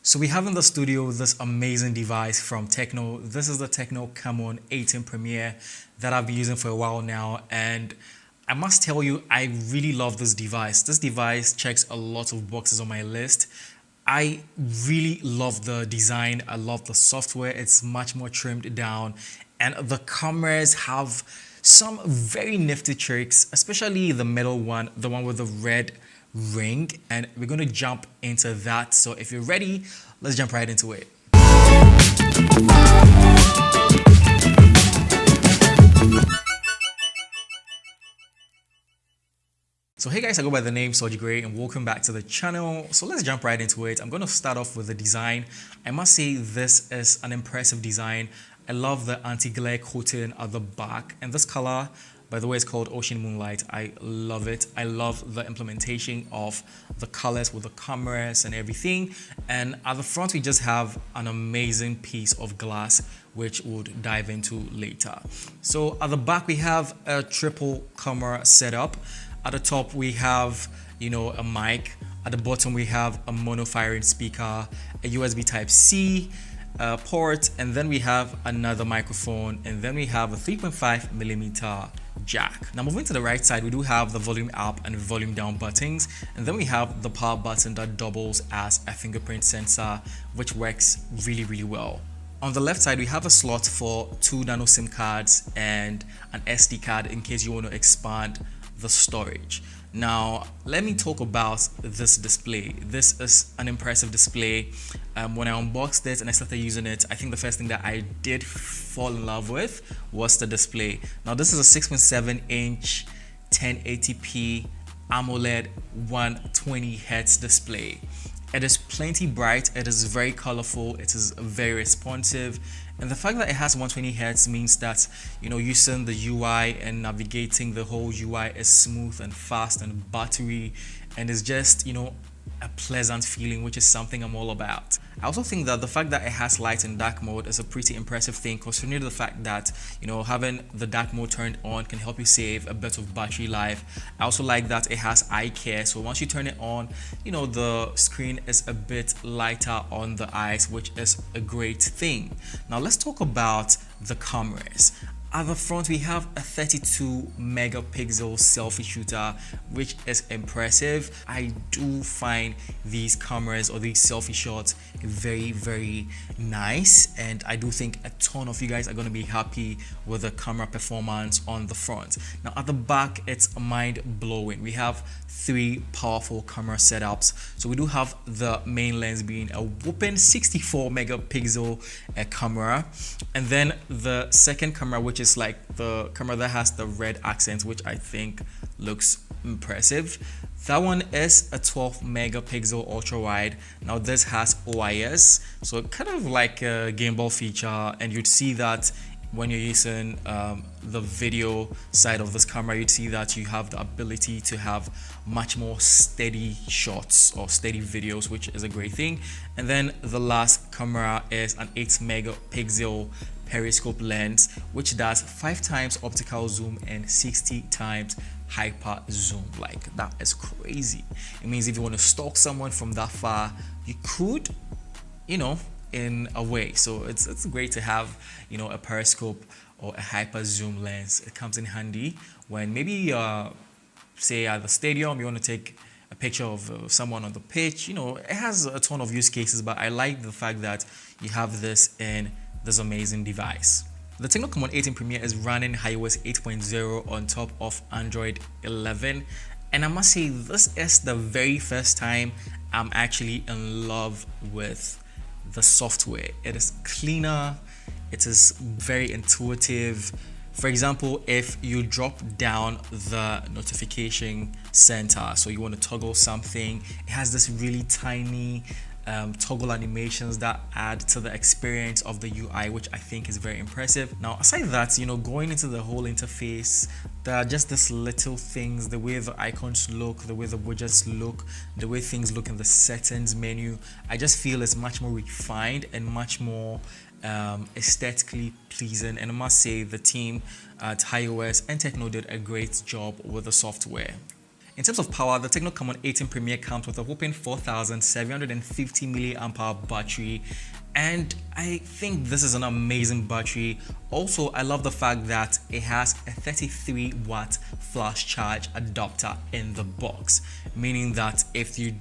So we have in the studio this amazing device from Tecno. This is the Tecno Camon 18 Premier that I've been using for a while now, and I must tell you, I really love this device. This device checks a lot of boxes on my list. I really love the design. I love the software. It's much more trimmed down, and the cameras have some very nifty tricks, especially the middle one, the one with the red ring, and we're going to jump into that. So if you're ready, let's jump right into it. So hey guys, I go by the name Soji Gray and welcome back to the channel. So let's jump right into it. I'm going to start off with the design. I must say this is an impressive design. I love the anti-glare coating at the back, and this color, by the way, it's called Ocean Moonlight. I love it. I love the implementation of the colors with the cameras and everything. And at the front, we just have an amazing piece of glass, which we'll dive into later. So at the back, we have a triple camera setup. At the top, we have, a mic. At the bottom, we have a mono firing speaker, a USB Type-C port, and then we have another microphone, and then we have a 3.5mm jack. Now moving to the right side, we do have the volume up and volume down buttons, and then we have the power button that doubles as a fingerprint sensor, which works really well. On the left side, we have a slot for 2 nano SIM cards and an SD card in case you want to expand the storage. Now let me talk about this display. This is an impressive display. When I unboxed it and I started using it, I think the first thing that I did fall in love with was the display. Now this is a 6.7-inch 1080p AMOLED 120Hz display. It is plenty bright, it is very colorful, it is very responsive, and the fact that it has 120 Hz means that using the UI and navigating the whole UI is smooth and fast and buttery, and it's just a pleasant feeling, which is something I'm all about. I also think that the fact that it has light and dark mode is a pretty impressive thing, considering the fact that having the dark mode turned on can help you save a bit of battery life. I also like that it has eye care, so once you turn it on, the screen is a bit lighter on the eyes, which is a great thing. Now let's talk about the cameras. At the front, we have a 32 megapixel selfie shooter, which is impressive. I do find these cameras or these selfie shots very nice, and I do think a ton of you guys are going to be happy with the camera performance on the front. Now at the back, it's mind-blowing. We have 3 powerful camera setups. So we do have the main lens being a whopping 64 megapixel camera, and then the second camera, which is like the camera that has the red accent, which I think looks impressive. That one is a 12 megapixel ultra wide. Now this has OIS, so kind of like a gimbal feature, and you'd see that when you're using the video side of this camera, you'd see that you have the ability to have much more steady shots or steady videos, which is a great thing. And then the last camera is an 8 megapixel periscope lens, which does 5 times optical zoom and 60 times hyper zoom. Like, that is crazy. It means if you want to stalk someone from that far, you could, in a way. So it's great to have a periscope or a hyper zoom lens. It comes in handy when maybe say at the stadium you want to take a picture of someone on the pitch. It has a ton of use cases, but I like the fact that you have this in this amazing device. The Tecno Camon 18 Premier is running iOS 8.0 on top of Android 11, and I must say this is the very first time I'm actually in love with the software. It is cleaner, it is very intuitive. For example, if you drop down the notification center, so you want to toggle something, it has this really tiny toggle animations that add to the experience of the UI, which I think is very impressive. Now aside that, going into the whole interface, there are just these little things, the way the icons look, the way the widgets look, the way things look in the settings menu. I just feel it's much more refined and much more aesthetically pleasing, and I must say the team at iOS and Tecno did a great job with the software. In terms of power, the Tecno Camon 18 Premier comes with a whopping 4,750 milliamp hour battery, and I think this is an amazing battery. Also, I love the fact that it has a 33 watt flash charge adapter in the box, meaning that if you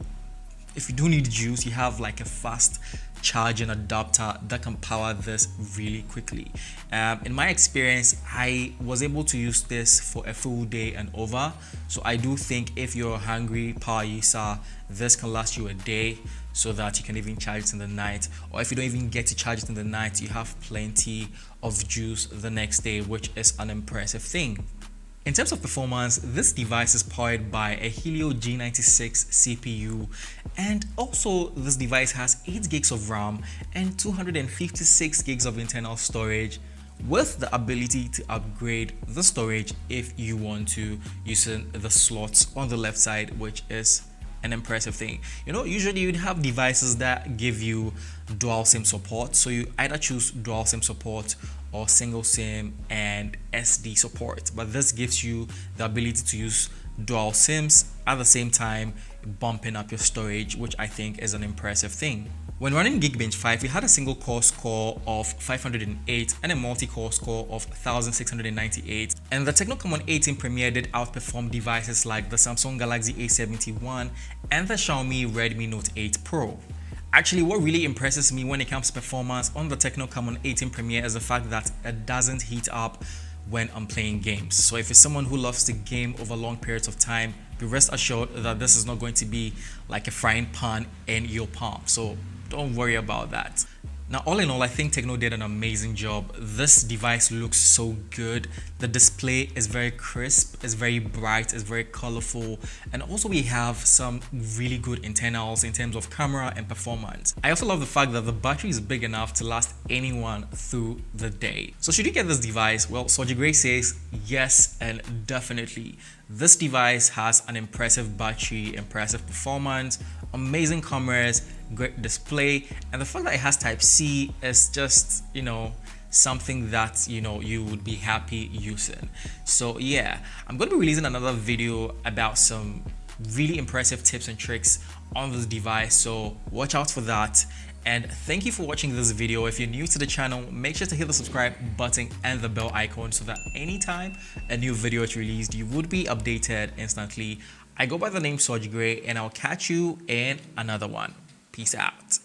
do need juice, you have like a fast charging adapter that can power this really quickly. In my experience, I was able to use this for a full day and over, so I do think if you're a hungry power user, this can last you a day, so that you can even charge it in the night, or if you don't even get to charge it in the night, you have plenty of juice the next day, which is an impressive thing. In terms of performance, this device is powered by a Helio G96 CPU, and also this device has 8 gigs of RAM and 256 gigs of internal storage, with the ability to upgrade the storage if you want to, using the slots on the left side, which is an impressive thing. You know, usually you'd have devices that give you dual SIM support, so you either choose dual SIM support or single SIM and SD support, but this gives you the ability to use dual SIMs at the same time, bumping up your storage, which I think is an impressive thing. When running Geekbench 5, we had a single core score of 508 and a multi-core score of 1698, and the Tecno Camon 18 Premier did outperform devices like the Samsung Galaxy A71 and the Xiaomi Redmi Note 8 Pro. Actually, what really impresses me when it comes to performance on the Tecno Camon 18 Premier is the fact that it doesn't heat up when I'm playing games. So if you're someone who loves to game over long periods of time, be rest assured that this is not going to be like a frying pan in your palm. So don't worry about that. Now, all in all, I think Tecno did an amazing job. This device looks so good. The display is very crisp, it's very bright, it's very colorful, and also we have some really good internals in terms of camera and performance. I also love the fact that the battery is big enough to last anyone through the day. So should you get this device? Well, Soji Gray says yes, and definitely. This device has an impressive battery, impressive performance, amazing cameras, great display, and the fact that it has Type-C is just, you know, something that, you know, you would be happy using. So yeah, I'm going to be releasing another video about some really impressive tips and tricks on this device, so watch out for that. And thank you for watching this video. If you're new to the channel, make sure to hit the subscribe button and the bell icon so that anytime a new video is released, you would be updated instantly. I go by the name Soji Gray, and I'll catch you in another one. Peace out.